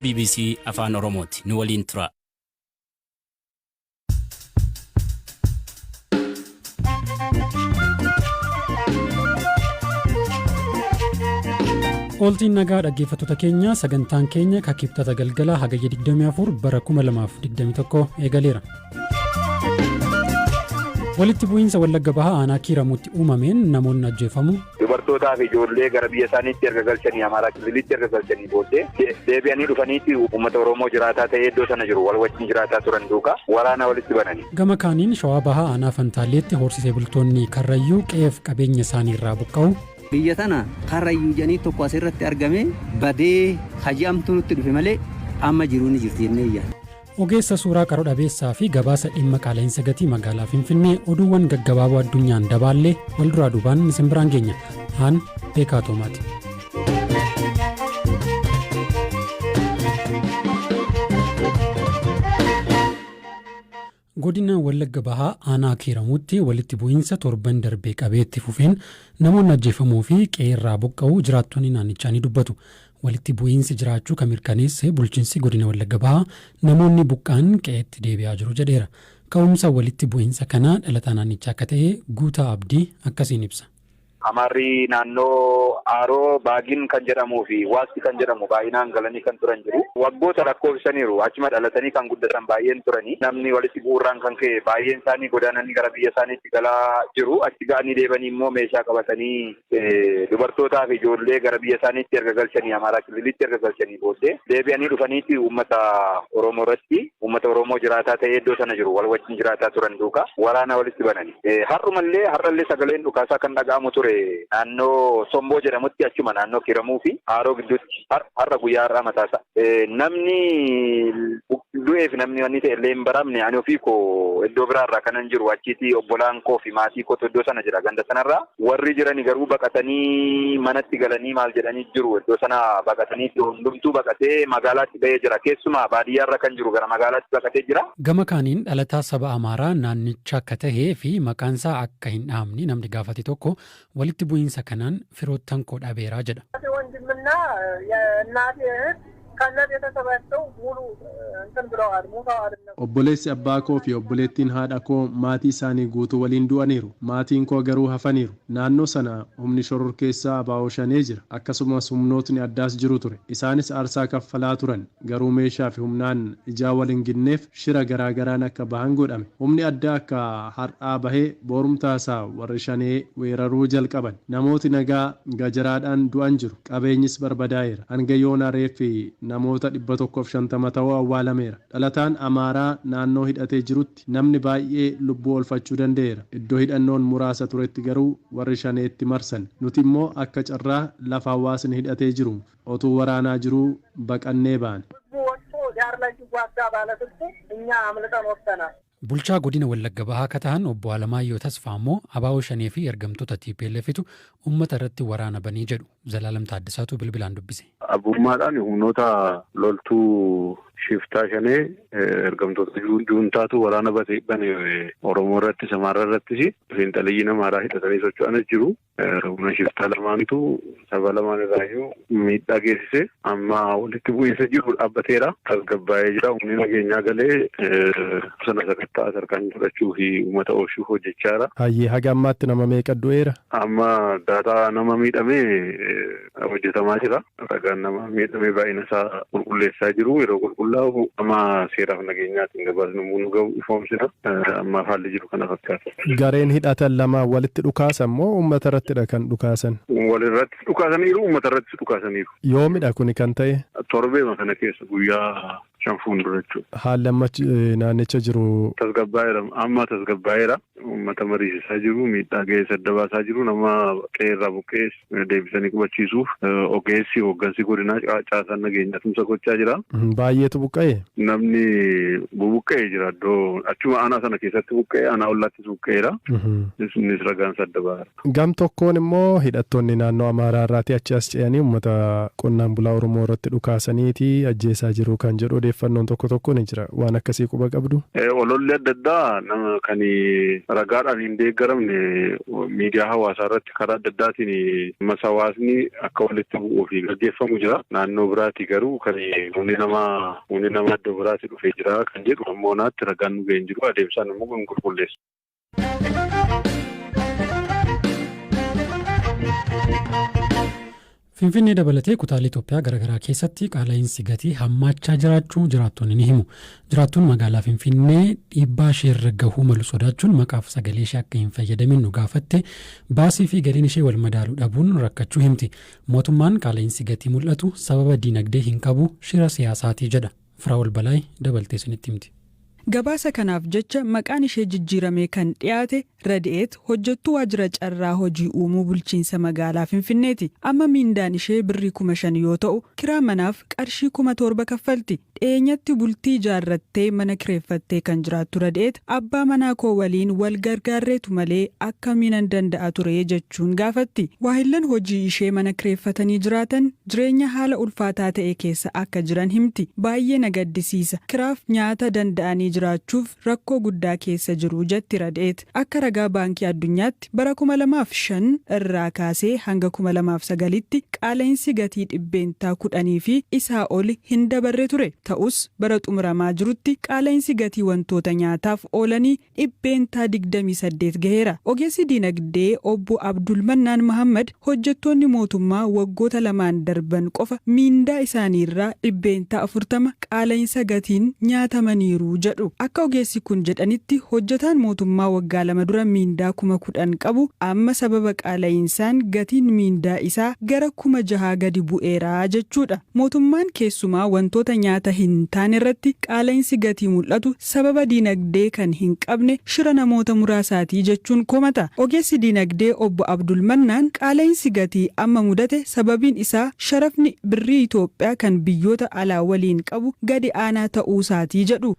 BBC Afaan Oromooti. Nu waliin tura. Oltiin nagaa dhaggeeffattoota keenya sagantaan keenya kibxata galgala hagayya 24 bara 2021 eegaleera. Walitti bu'iinsa Wallagga Bahaa aanaa Kiiramuutti uumameen namoonni ajjeefamu. Dubartootaa fi ijoollee gara biyya isaaniitti erga galchanii Amaaraa Kililitti erga galchanii booddee deebi'anii dhufaniitti uummata Oromoo jiraataa ta'ee iddoo sana jiru wal wajjin jiraataa turan duukaa waraana walitti bananii. Gama kaaniin Shawaa Bahaa aanaa Fantaaleetti horsiisee bultoonni Karrayyuu qe'eef qabeenya isaanii irraa buqqa'u. Biyya tana Karrayyuu janii tokko asirratti argame badee haji'amtuu nutti dhufe malee amma jiruu ni jirti jennee iyyaa. Ogeessa suuraa qaroo dhabeessaa fi gabaasa dhimma qaala'insa gatii magaalaa Finfinnee oduuwwan gaggabaaboo addunyaan dabaallee wal duraa duubaan isin biraan geenya. Haan beekaa Toomaati. Godina Wallagga Bahaa aanaa Kiiramuutti walitti bu'iinsa torban darbee qabeetti fufeen namoonni ajjeefamuu fi qe'eerraa buqqa'uu jiraattonni naannichaa ni dubbatu. Walitti bu'iinsi jiraachuu kan mirkaneesse bulchiinsi godina Wallagga Bahaa namoonni buqqa'an qe'eetti deebi'aa jiru jedheera. Ka'umsa walitti bu'iinsa kanaa dhalataa naannichaa akka ta'e Guutaa Abdii akkasiin ibsa. Amaarri naannoo Aaroo Baagin kan jedhamuu fi Waasti kan jedhamu baay'inaan galanii kan turan jiru. Waggoota lakkoofsaniiru achuma dhalatanii kan guddatan baay'een turanii namni walitti bu'uurraan kan ka'e baay'een isaanii godaananii gara biyya isaaniitti galaa jiru. Achi ga'anii deebanii immoo meeshaa qabatanii dubartootaa fi ijoollee gara biyya isaaniitti erga galchanii Amaaraa Kililitti erga galchanii booddee deebi'anii dhufaniitti uummata Oromoo irratti uummata Oromoo jiraataa ta'ee iddoo sana jiru wal wajjin jiraataa turan duukaa waraana walitti bananii. Har'allee sagaleen dhukaasaa kan dhaga'amu ture. Naannoo Somboo jedhamutti achuma naannoo Kiramuu fi Aaroo gidduutti har'a guyyaa har'aa mataasaa. Namni du'eef namni wanni ta'e illee hin baramne ani ofii koo iddoo biraarraa kanan jiru achiitii obbolaan koo fi maatii kootu iddoo sana jira ganda sanarraa warri jirani garuu baqatanii manatti galanii maal jedhanii jiru iddoo sana baqatanii hundumtuu baqatee magaalaatti ba'ee jira keessumaa baadiyyaarra kan jiru gara magaalaatti baqatee jira. Gama kaaniin dhalataa saba Amaaraa naannicha akka tahee fi maqaansaa akka hin dhahamne namni gaafate tokko walitti bu'iinsa kanaan firoottan koo dhabeeraa jedha. Obboleessi abbaa koo fi obboleettiin haadha koo maatii isaanii guutuu waliin du'aniiru. Maatiin koo garuu hafaniiru. Naannoo sana humni shororkeessaa abaa'oo shanee jira. Akkasumas humnootni addaas jiru ture. Isaanis aarsaa kaffalaa turan. Garuu meeshaa fi humnaan ijaa waliin ginneef shira garaagaraan akka bahan godhame. Humni addaa akka har'aa bahee boorumtaasaa warri shanee weeraruu jalqaban. Namooti nagaa gajaraadhaan du'an jiru. Qabeenyis barbadaa'eera. Hanga yoona reeffi namoota 150 ta'uu awwaalameera. Dhalataan Amaaraa naannoo hidhatee jirutti namni baay'ee lubbuu oolfachuu danda'eera. Iddoo hidhannoon muraasa turetti garuu warri shaneetti marsan. Nuti immoo akka carraa lafa hawaasni hidhatee jiru otuu waraanaa jiruu baqannee baane. Bulchaa godina Wallagga Bahaa akka ta'an obbo Alamaayyoo Tasfaa immoo abaa'oo shanee fi ergamtoota TPLFitu uummata irratti waraana banii jedhu Zalaalam Taaddasaatu bilbilaan dubbise. Abummaadhaan humnoota loltuu shiftaa shanee ergamtoota juuntaatu waraana bane Oromoo irratti Samaara irrattis fiinxaliyyiin Amaaraa hidhatanii socho'anis jiru. Humna shiftaa lamaanitu saba lamaan irraayyuu miidhaa geessise amma walitti bu'iinsa jiru dhaabbateera. Tasgabbaa'ee jira. Humni nageenyaa galee sana sakattaa sarkaan fudhachuu fi uummata oolchuuf hojjechaara. Hayyee haga ammaatti nama meeqa du'eera? Amma daataa nama miidhamee hojjetamaa jira. Ragaan nama miidhamee baay'ina isaa qulqulleessaa jiru. Yeroo qulqullaa'u amma seeraaf nageenyaatiin gabaasni nu ga'u ifoomsina. Amma haalli jiru kana fakkaata. Gareen hidhatan lama walitti dhukaasan moo uummata irrattidha kan dhukaasan? Walirratti dhukaasaniiru, uummata irratti dhukaasaniiru. Yoomidha kuni kan ta'e? Torbeema kana keessa guyyaa 5 fuuldura jechuudha. Haalli amma naannicha jiru? Tasgabbaa'eera. Amma tasgabbaa'eera. Uummata mariisisaa jiru, miidhaa ga'ee sadda baasaa jiru, nama qe'eerraa buqqee deebisanii qubachiisuuf ogeessi hooggansi godinaa caasaan nageenyaa tumsa gochaa jira. Baay'eetu buqqa'e? Namni buqqa'ee jira iddoo achuma aanaa sana keessatti buqqa'e, aanaa ollaattis buqqa'eera. Innis ragaan sadda baara. Gam tokkoon immoo hidhattoonni naannoo Amaaraa irraatii achi as ce'anii uummata qonnaan bulaa Oromoo irratti dhukaasaniiti ajjeesaa jiru kan jedhu odeeffannoon tokko ni jira. Waan akkasii quba qabdu. Ololli adda addaa nama kan ragaadhaan hin deeggaramne miidiyaa hawaasaa irratti karaa adda addaatiin hawaasni akka walitti bu'uu fi gaggeeffamu jira. Naannoo biraatti garuu kan humni nama adda biraatti dhufee jira kan jedhu ammoo naatti ragaan nu ga'een jiru adeemsaan immoo kan qulqulleessu. Finfinnee dabalatee kutaalee Itoophiyaa garaagaraa keessatti qaala'insi gatii hammaachaa jiraachuu jiraattonni ni himu. Jiraattuun magaalaa Finfinnee dhiibbaa isheerra gahuu malu sodaachuun maqaaf sagalee ishee akka hin fayyadamin nu gaafatte baasii fi galiin ishee wal madaaluu dhabuun rakkachuu himti. Mootummaan qaala'insi gatii mul'atu sababa diinagdee hin qabu shira siyaasaatii jedha. Firaa'ol Balaay dabaltee isinitti himti. Gabaasa kanaaf jecha maqaan ishee jijjiiramee kan dhiyaate Radi'eet hojjettuu waajjira carraa hojii uumuu bulchiinsa magaalaa Finfinneeti. Amma miindaan ishee birrii 5,000 yoo ta'u kiraa manaaf qarshii 7,000 kaffalti. Dhiyeenyatti bultii ijaarrattee mana kireeffattee kan jiraattu Radi'eet abbaa manaa koo waliin wal gargaarreetu malee akkamiin danda'a ture jechuun gaafatti. Waahillan hojii ishee mana kireeffatanii jiraatan jireenya haala ulfaataa ta'e keessa akka jiran himti. Baay'ee na gaddisiisa. Kiraaf nyaata danda'anii jiraachuuf rakkoo guddaa keessa jiru jetti Radi'eet. Akka ragaa baankii addunyaatti bara 2005 irraa kaasee hanga 2009tti qaala'insi gatii dhibbeentaa 10 fi isaa ol hin dabarre ture. Ta'us bara xumuramaa jirutti qaala'insi gatii wantoota nyaataaf oolanii dhibbeentaa 28 gaheera. Ogeessi diinagdee obbo Abdul Mannaan Muhammad hojjettoonni mootummaa waggoota 2 darban qofa miindaa isaaniirraa dhibbeentaa 40 qaala'insa gatiin nyaatamaniiru jedhu. Akka ogeessi kun jedhanitti hojjetaan mootummaa waggaa 2 dura miindaa 10,000 qabu amma sababa qaala'insaan gatiin miindaa isaa gara 6,000 gadi bu'eera jechuudha. Mootummaan keessumaa wantoota nyaata hin taane irratti qaala'insi gatii mul'atu sababa diinagdee kan hin qabne shira namoota muraasaatii jechuun komata. Ogeessi diinagdee obbo Abdul Mannaan qaala'insi gatii amma mudate sababiin isaa sharafni birrii Itoophiyaa kan biyyoota alaa waliin qabu gadi aanaa ta'uusaatii jedhu.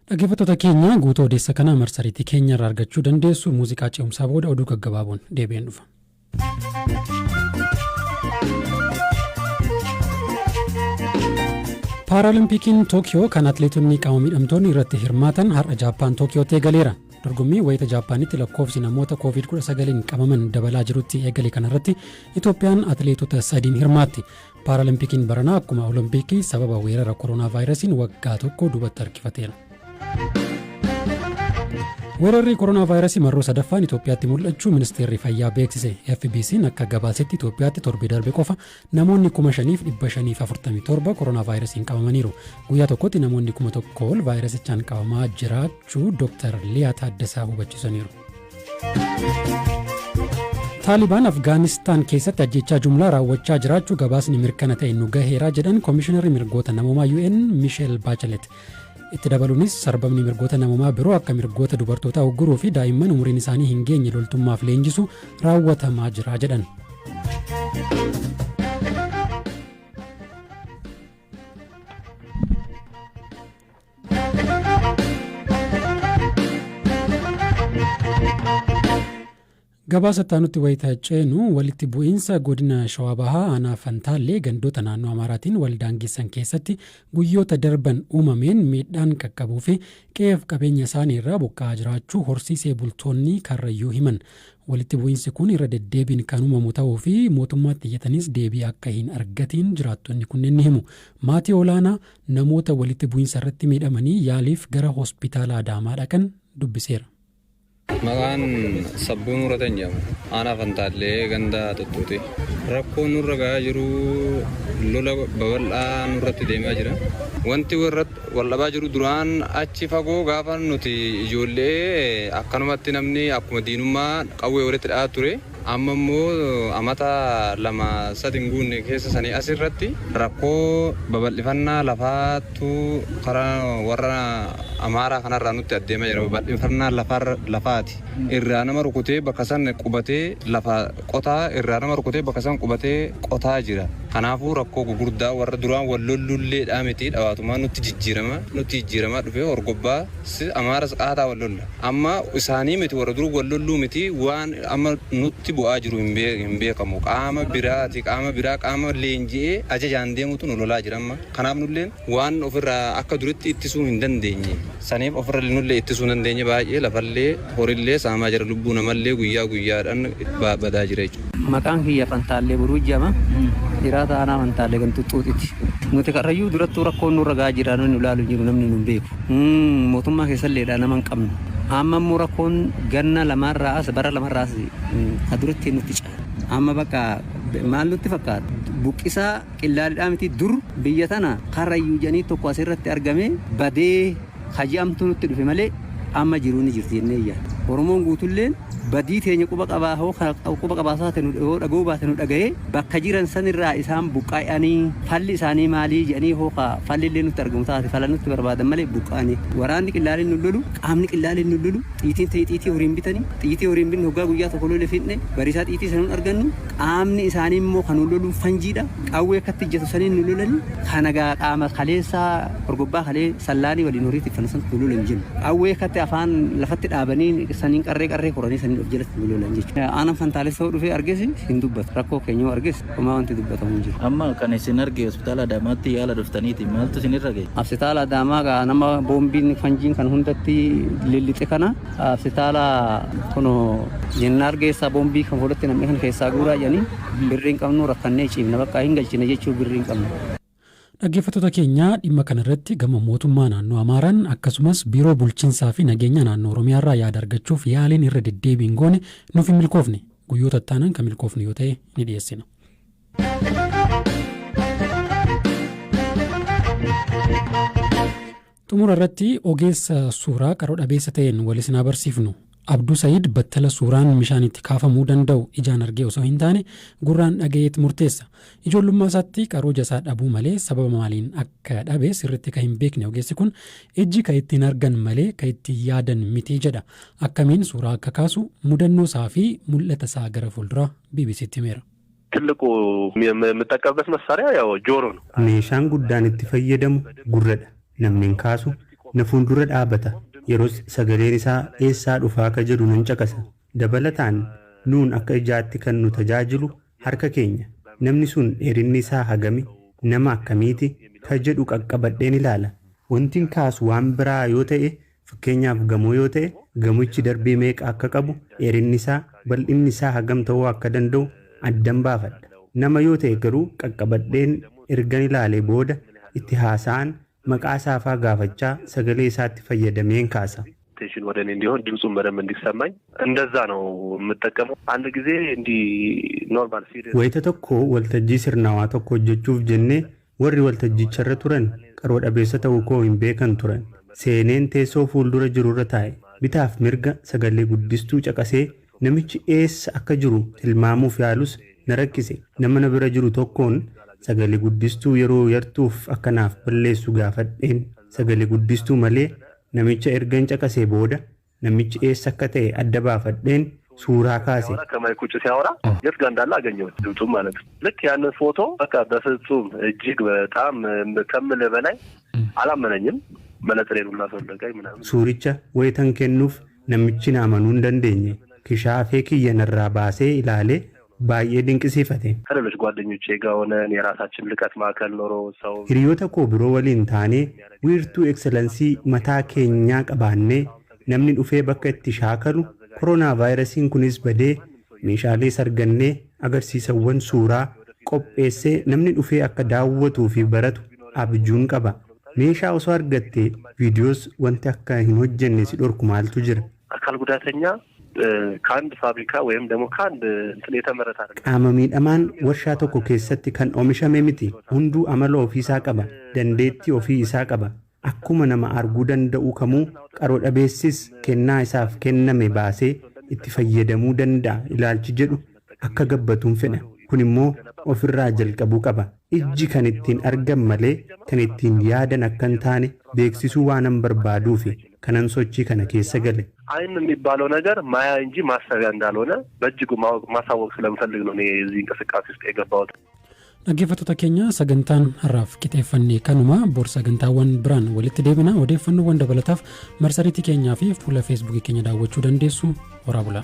Dhaggeeffattoota keenya guutuu odeessa kanaa marsariitii keenya irraa argachuu dandeessu. Muuziqaa ce'umsaa booda oduu gaggabaaboon deebi'een dhufa. Paaralimpiikiin Tookiyoo kan atileetonni qaama miidhamtoonni irratti hirmaatan har'a Jaappaan Tookiyootti eegaleera. Dorgommii wayita Jaappaanitti lakkoofsi namoota COVID-19 qabaman dabalaa jirutti eegale kanarratti Itoophiyaan atileetota 3 hirmaatti. Paaralimpiikiin baranaa akkuma Olompikii sababa weerara koronaa vaayirasiin waggaa tokko duubatti harkifateera. Weerarri koronaa vaayirasii marroo sadaffaan Itoophiyaatti mul'achuu ministeerri fayyaa beeksise. FBC'n akka gabaasetti Itoophiyaatti torbee darbe qofa namoonni 5,547 koronaa vaayirasiin qabamaniiru. Guyyaa tokkotti namoonni 1,000 ol vaayirasichaan qabamaa jiraachuu Dr. Liyaa Taaddasaa hubachiisaniiru. Taalibaan Afgaanistaan keessatti ajjechaa jumlaa raawwachaa jiraachuu gabaasni mirkana ta'e nu gaheera jedhan Komishinarri mirgoota namoomaa UN Michelle Bachelet. Itti dabaluunis sarbamni mirgoota namoomaa biroo akka mirgoota dubartootaa ugguruu fi daa'imman umuriin isaanii hin geenye loltummaaf leenjisu raawwatamaa jira jedhan. Gabaasa taanutti wayita ceenu walitti bu'iinsa godina Shawaa Bahaa aanaa Fantaallee gandoota naannoo Amaaraatiin waldaangeessan keessatti guyyoota darban uumameen miidhaan qaqqabuu fi qe'eef qabeenya isaanii irraa buqqa'aa jiraachuu horsiisee bultoonni Karrayyuu himan. Walitti bu'iinsi kun irra deddeebiin kan uumamu ta'uu fi mootummaatti iyyatanis deebii akka hin argatiin jiraattonni kunneen ni himu. Maatii olaanaa namoota walitti bu'iinsa irratti miidhamanii yaaliif gara hospitaala Adaamaa dhaqan dubbiseera. Maqaan Sabbuun Uratan jedhama. Aanaa Fantaallee ganda Tuttuuti. Rakkoon nurra gahaa jiru lola babal'aa nurratti deemaa jira. Wanti wal dhabaa jiru duraan achi fagoo gaafa nuti ijoollee akkanumatti namni akkuma diinummaa qawwee walitti dha'aa ture. Amma immoo amata 2-3 guunne keessa sanii asirratti rakkoo babal'ifannaa lafaatu karaa warra Amaaraa kanarraa nutti adeemaa jira. Babal'ifannaa lafaati. Irraa nama rukutee bakka san qubatee lafa qotaa irraa nama rukutee bakka san qubatee qotaa jira. Kanaafuu rakkoo gurguddaa warra duraan wal lollullee dhaamiti dhawaatumaan nutti jijjiirama dhufee horgobbaa amaaras qaataa wal lolla. Amma isaanii miti warra duruu wal lolluu miti waan amma nutti bu'aa jiru hin beekamu. Qaama biraa qaama leenji'ee ajajaan deemutu nu lolaa jira amma. Kanaaf nulleen waan ofirraa akka duritti ittisuu hin dandeenye. Saniif ofirra nullee ittisuu hin dandeenye baay'ee lafallee horillee saamaa jira lubbuu namallee guyyaadhaan badaa jira jechuudha. Maqaan kiyya Fantaallee Buruu jedhama. Jiraata aanaa Fantaallee kan Tuttuutitti. Nuti karrayyuu durattuu rakkoon nurra gahaa jira nu ilaalu jiru namni nu beeku. Mootummaa keessalleedha nama hin qabnu. Amma immoo rakkoon ganna lamaarraas bara lamaarraas duratti nutti caala. Amma bakka maal nutti fakkaata? Buqqisaa qillaalidhaa miti dur biyya tana karrayyuu jedhanii tokko asirratti argame badee haji'amtu nutti dhufe malee amma jiruu ni jirti jennee iyyaadha. Oromoon guutulleen badii teenya quba qabaasaa ta'e dhagoo baate nu dhaga'ee bakka jiran sanirraa isaan buqqaa'anii falli isaanii maalii jedhanii hookaa falli illee nutti argamu taate fala nutti barbaadan malee buqqaa'anii waraanni qillaaleen nu lolu qaamni qillaaleen nu lolu xiitii horiin bitanii xiitii horiin binne hoggaa guyyaa tokko lolee fidne bariisaa xiitii sanuun argannu qaamni isaanii immoo kan nu lolu fanjiidha qawwee akkatti ijjatu saniin nu lolani kanagaa qaama kaleessaa horgobbaa kalee sallaanii waliin horiitti fannisan nu lolan jennu qawwee akkatti afaan lafatti dhaabanii saniin qarree koranii saniin of jalatti nu lolan jechuudha. Aanaan Fantaalessoo dhufee argees hin dubbatu rakkoo keenyaa argees homaa wanti dubbatamu hin jiru. Amma kan isin arge hospitaala Adaamaatti yaala dhuftaniiti maaltu isin irra ga'e? Hospitaala Adaamaa nama boombiin fanjiin kan hundatti lillixe kana hospitaala kuno jenna argeessaa boombii kan fuudhatti namni kan keessaa guuraa jedhanii birriin qabnu rakkannee ciifna bakka hin galchine jechuu birriin qabnu. Dhaggeeffattoota keenya dhimma kanarratti gama mootummaa naannoo Amaaraan akkasumas biiroo bulchiinsaa fi nageenya naannoo Oromiyaarraa yaada argachuuf yaaliin irra deddeebiin goone nuuf hin milkoofne guyyoota ittaanan kan milkoofne yoo ta'e ni dhiyeessina. Xumura irratti ogeessa suuraa qaroo dhabeessa ta'een wal isin agarsiifnu. Abduu Sayyid battala suuraan bishaan itti kaafamuu danda'u ijaan argee osoo hin taane gurraan dhagayeet murteessa. Ijoollummaa isaatti qaroo jasaa dhabuu malee sababa maaliin akka dhabe sirriitti kan hin beekne ogeessi kun ijji kan ittiin argan malee kan ittiin yaadan miti jedha. Akkamiin suuraa akka kaasu mudannoo isaa fi mul'ata isaa gara fuulduraa BBCtti himeera. ትልቁ የምጠቀምበት መሳሪያ ያው ጆሮ ነው። ሜሻን ጉዳን itti fayyadamu gurradha. Namni kaasu na fuuldura dhaabata. Yeroos sagaleen isaa eessaa dhufaa ka jedhu nan caqasa. Dabalataan nuun akka ijaatti kan nu tajaajilu harka keenya. Namni sun dheerinni isaa hagami nama akkamiiti ka jedhu qaqqabadheen ilaala. Wantiin kaasu waan biraa yoo ta'e fakkeenyaaf gamoo yoo ta'e gamochi darbii meeqa akka qabu dheerinni isaa bal'inni isaa hagam ta'uu akka danda'u addan baafadha. Nama yoo ta'e garuu qaqqabadheen ergan ilaalee booda itti haasa'an maqaa isaafaa gaafachaa sagalee isaatti fayyadameen kaasa. ቴንሽን ወደ እኔ እንዲሆን ድምጹን በደንብ እንዲሰማኝ እንደዛ ነው የምጠቀመው። አንድ ጊዜ እንዲ ኖርማል ሲሪየስ wayita tokko waltajjii sirnaawaa tokko hojjechuuf jennee warri waltajjicharra turan qaroo dhabeessa ta'uu koo hin beekan turan. Seeneen teessoo fuuldura jirurra taa'e bitaaf mirga sagalee guddistuu caqasee namichi eessa akka jiru tilmaamuuf yaalus na rakkise. Nama na bira jiru tokkoon sagalee guddistuu yeroo yartuuf akkanaaf balleessu gaafadheen sagalee guddistuu malee namicha ergan caqasee booda namichi eessa akka ta'e adda baafadheen suuraa kaase. ከማይክ ውጭ ሲያወራ የት ጋር እንዳለ አገኘሁት ድምፁም ማለት ነው። ልክ ያንን ፎቶ በቃ በፍጹም እጅግ በጣም ከምልህ በላይ አላመነኝም። መነጽሬን ሁላ አስወለቀኝ ምናምን suuricha wayitan kennuuf namichi na amanuu hin dandeenye kishaafee kiyyanarraa baasee ilaalee baay'ee dinqisiifate. ከሌሎች ጓደኞቼ ጋር ሆነን የራሳችን ልቀት ማዕከል ኖሮ ሰው hiriyoota koo biroo waliin taanee wiirtuu ekseleensii mataa keenyaa qabaannee namni dhufee bakka itti shaakalu koronaa vaayirasiin kunis badee meeshaalee sargannee agarsiisawwan suuraa qopheessee namni dhufee akka daawwatuu fi baratu abjuun qaba. meeshaa osoo argattee viidiyoos wanti akka hin hojjenne si dhorku maaltu jira? አካል ጉዳተኛ ከአንድ ፋብሪካ ወይም ደግሞ ከአንድ እንትን የተመረተ አይደለም። qaama miidhamaan warshaa tokko keessatti kan oomishame miti. Hunduu amala ofii isaa qaba. Dandeettii ofii isaa qaba. Akkuma nama arguu danda'u kamuu qaroo dhabeessis kennaa isaaf kenname baasee itti fayyadamuu danda'a ilaalchi jedhu akka gabbatuun fedha. Kun immoo ofirraa jalqabuu qaba. Ijji kan ittiin argan malee kan ittiin yaadan akka hin taane beeksisuu waan hin barbaaduufi kanan sochii kana keessa gale. አይን የሚባለው ነገር ማያ እንጂ ማሰቢያ እንዳልሆነ በእጅጉ ማሳወቅ ስለምፈልግ ነው እኔ እዚህ እንቅስቃሴ ውስጥ የገባሁት። Dhaggeeffattoota keenya sagantaan har'aaf qixeeffannee kanuma bor sagantaawwan biraan walitti deebina odeeffannoowwan dabalataaf marsariitii keenyaa fi fuula feesbuukii keenya daawwachuu dandeessu. Horaa bulaa.